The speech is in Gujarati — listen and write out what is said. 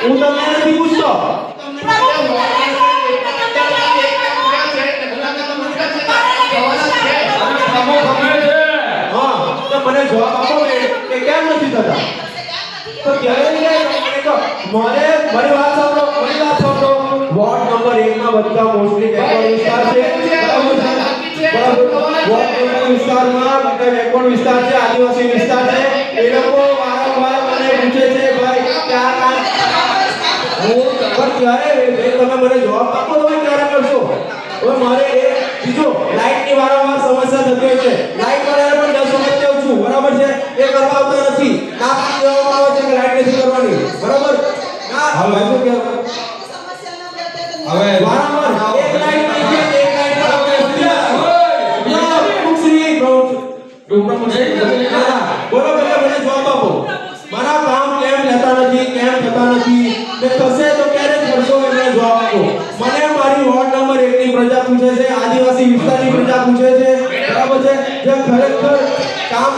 હું તમને નથી પૂછતો મને જવાબ આપો કે કેમ નથી થતા તો ક્યારે મારે મારી વાત સાંભળો વોર્ડ નંબર 1 માં બધા મોસ્ટલી બેકવર્ડ વિસ્તાર છે વોર્ડ નંબર વિસ્તારમાં બધા બેકવર્ડ વિસ્તાર છે આદિવાસી વિસ્તાર છે એ લોકો વારંવાર મને પૂછે છે ભાઈ કે આ કામ ક્યારે તમે મને જવાબ આપો તો ક્યારે કરશો હવે મારે એક બીજો લાઈટની વારંવાર સમસ્યા થતી હોય છે લાઈટ વાળાને પણ 10 વખત કહું છું બરાબર છે એ કરવા આવતા નથી ના કહેવામાં આવે છે કે લાઈટ નથી કરવાની બરાબર ના હવે શું કે હવે વારંવાર એક લાઈટ નહીં છે એક લાઈટ પર આપણે શ્રી બોલો મને જવાબ આપો મારા કામ કેમ લેતા નથી કેમ થતા નથી ને થશે તો ક્યારે કરશો એને જવાબ આપો મને મારી વોર્ડ નંબર 1 ની પ્રજા પૂછે છે આદિવાસી વિસ્તારની પ્રજા પૂછે છે બરાબર છે જે ખરેખર કામ